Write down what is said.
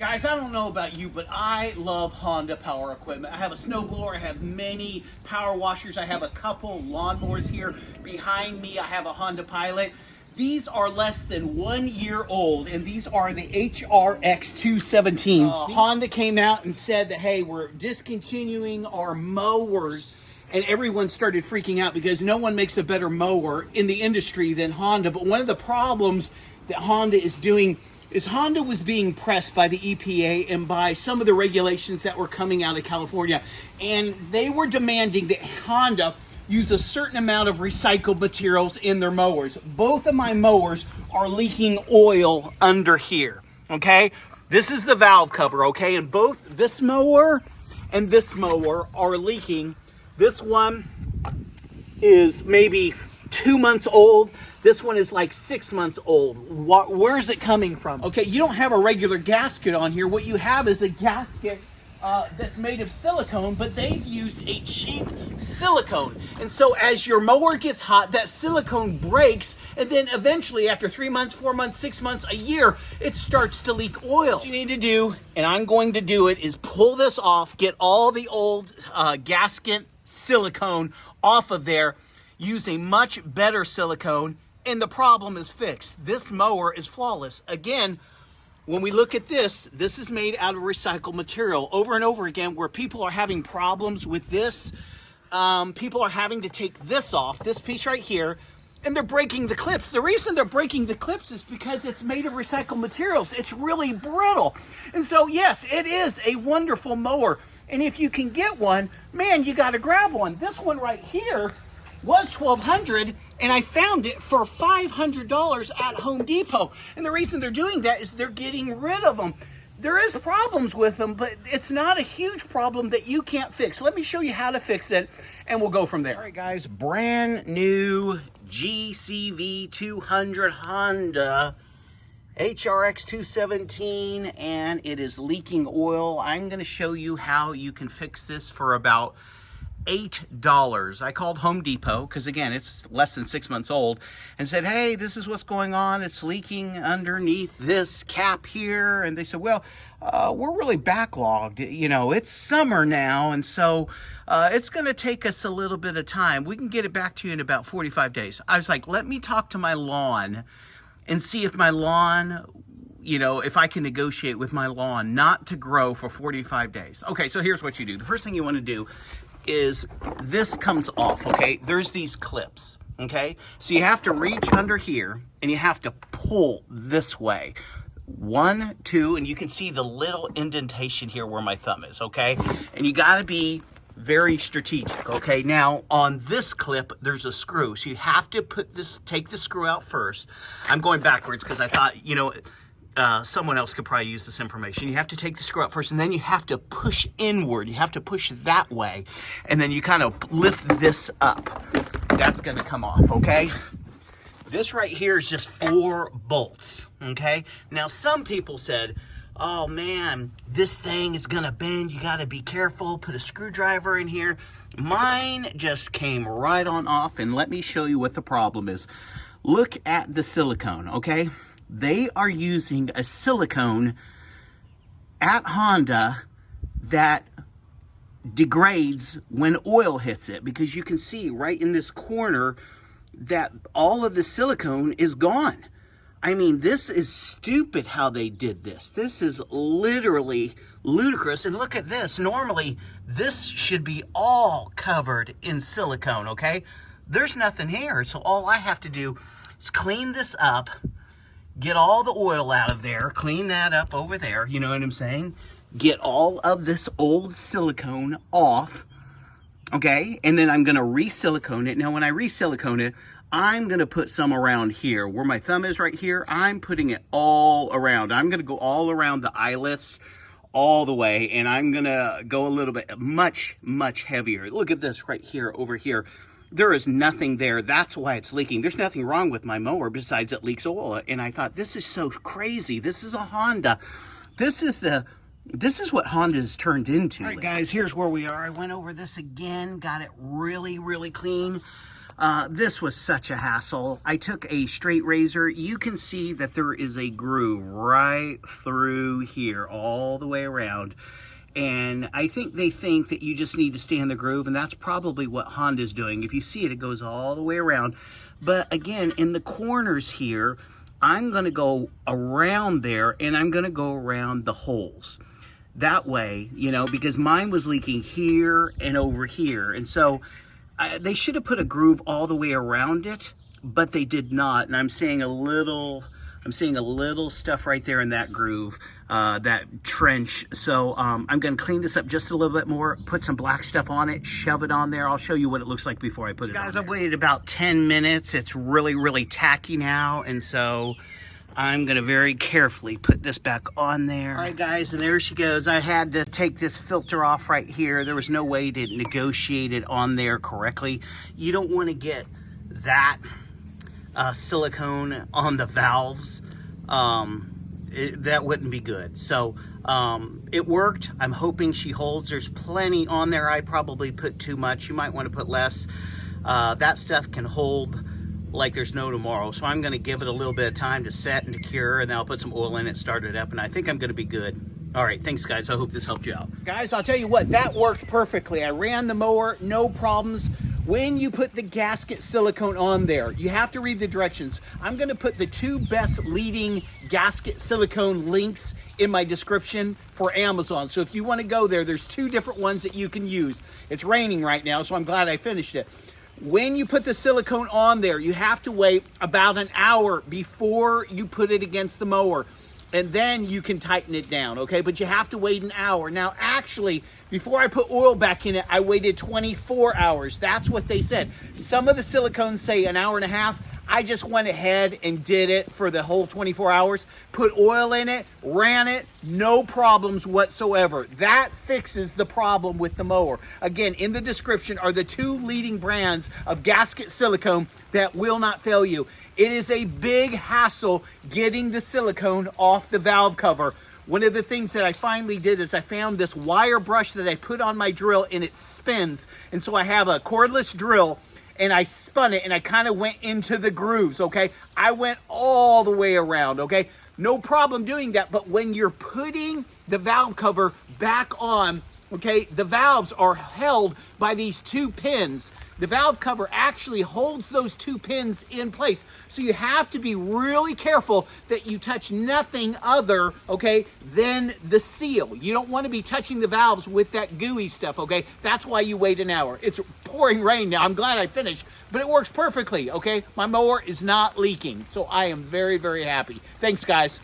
Guys, I don't know about you, but I love Honda power equipment. I have a snowblower, I have many power washers, I have a couple lawnmowers here. Behind me, I have a Honda Pilot. These are less than 1 year old, and these are the HRX 217s. Honda came out and said that, hey, we're discontinuing our mowers, and everyone started freaking out because no one makes a better mower in the industry than Honda. But one of the problems that Honda is doing is Honda was being pressed by the EPA and by some of the regulations that were coming out of California, and they were demanding that Honda use a certain amount of recycled materials in their mowers. Both of my mowers are leaking oil under here, okay? This is the valve cover, okay? And both this mower and this mower are leaking. This one is maybe 2 months old. This one is like 6 months old. Where's it coming from? Okay, you don't have a regular gasket on here. What you have is a gasket that's made of silicone, but they've used a cheap silicone. And so as your mower gets hot, that silicone breaks, and then eventually after 3 months, 4 months, 6 months, a year, it starts to leak oil. What you need to do, and I'm going to do it, is pull this off, get all the old gasket silicone off of there, use a much better silicone, and the problem is fixed. This mower is flawless. Again, when we look at this is made out of recycled material. Over and over again, where people are having problems with this, people are having to take this off, this piece right here, and they're breaking the clips. The reason they're breaking the clips is because it's made of recycled materials. It's really brittle. And so, yes, it is a wonderful mower. And if you can get one, man, you got to grab one. This one right here was $1,200, and I found it for $500 at Home Depot. And the reason they're doing that is they're getting rid of them. There is problems with them, but it's not a huge problem that you can't fix. Let me show you how to fix it, and we'll go from there. All right, guys, brand new GCV 200 Honda HRX 217, and it is leaking oil. I'm going to show you how you can fix this for about $8. I called Home Depot because, again, it's less than 6 months old, and said, hey, this is what's going on. It's leaking underneath this cap here. And they said, well, we're really backlogged. You know, it's summer now, and so it's going to take us a little bit of time. We can get it back to you in about 45 days. I was like, let me talk to my lawn and see if my lawn, you know, if I can negotiate with my lawn not to grow for 45 days. Okay, so here's what you do. The first thing you want to do is this comes off, okay? There's these clips, okay? So you have to reach under here and you have to pull this way. 1, 2, and you can see the little indentation here where my thumb is, okay? And you gotta be very strategic, okay? Now, on this clip, there's a screw. So you have to take the screw out first. I'm going backwards because I thought, you know, someone else could probably use this information. You have to take the screw out first, and then you have to push inward. You have to push that way, and then you kind of lift this up. That's going to come off, okay? This right here is just 4 bolts, okay? Now, some people said, oh, man, this thing is going to bend. You got to be careful. Put a screwdriver in here. Mine just came right on off, and let me show you what the problem is. Look at the silicone, okay? They are using a silicone at Honda that degrades when oil hits it, because you can see right in this corner that all of the silicone is gone. I mean, this is stupid how they did this. This is literally ludicrous. And look at this. Normally, this should be all covered in silicone, okay? There's nothing here. So all I have to do is clean this up, get all the oil out of there, clean that up over there, you know what I'm saying? Get all of this old silicone off, okay? And then I'm gonna re-silicone it. Now, when I re-silicone it, I'm gonna put some around here. Where my thumb is right here, I'm putting it all around. I'm gonna go all around the eyelets, all the way, and I'm gonna go a little bit much heavier. Look at this right here, over here. There is nothing there. That's why it's leaking. There's nothing wrong with my mower besides it leaks oil. And I thought, this is so crazy. This is a Honda. This is what Honda's turned into. All right, guys, here's where we are. I went over this again, got it really clean. This was such a hassle. I took a straight razor. You can see that there is a groove right through here all the way around. And I think they think that you just need to stay in the groove, and that's probably what Honda's doing. If you see it, it goes all the way around. But again, in the corners here, I'm gonna go around there, and I'm gonna go around the holes. That way, you know, because mine was leaking here and over here. And so they should have put a groove all the way around it, but they did not. And I'm seeing a little stuff right there in that groove, that trench. So I'm gonna clean this up just a little bit more, put some black stuff on it, shove it on there. I'll show you what it looks like before I put it on. Guys, I've waited about 10 minutes. It's really, really tacky now. And so I'm gonna very carefully put this back on there. All right, guys, and there she goes. I had to take this filter off right here. There was no way to negotiate it on there correctly. You don't wanna get that silicone on the valves. That wouldn't be good. So it worked. I'm hoping she holds. There's plenty on there. I probably put too much. You might want to put less. That stuff can hold like there's no tomorrow. So I'm going to give it a little bit of time to set and to cure, and then I'll put some oil in it, start it up, and I think I'm going to be good. All right, thanks guys. I hope this helped you out. Guys, I'll tell you what, that worked perfectly. I ran the mower, no problems. When you put the gasket silicone on there, you have to read the directions. I'm gonna put the 2 best leading gasket silicone links in my description for Amazon. So if you wanna go there, there's 2 different ones that you can use. It's raining right now, so I'm glad I finished it. When you put the silicone on there, you have to wait about an hour before you put it against the mower. And then you can tighten it down, okay? But you have to wait an hour. Now, actually, before I put oil back in it, I waited 24 hours. That's what they said. Some of the silicones say an hour and a half. I just went ahead and did it for the whole 24 hours, put oil in it, ran it, no problems whatsoever. That fixes the problem with the mower. Again, in the description are the 2 leading brands of gasket silicone that will not fail you. It is a big hassle getting the silicone off the valve cover. One of the things that I finally did is I found this wire brush that I put on my drill, and it spins. And so I have a cordless drill, and I spun it, and I kind of went into the grooves, okay? I went all the way around, okay? No problem doing that, but when you're putting the valve cover back on, okay, the valves are held by these 2 pins. The valve cover actually holds those 2 pins in place. So you have to be really careful that you touch nothing other, okay, than the seal. You don't want to be touching the valves with that gooey stuff, okay? That's why you wait an hour. It's pouring rain now. I'm glad I finished, but it works perfectly, okay? My mower is not leaking, so I am very, very happy. Thanks, guys.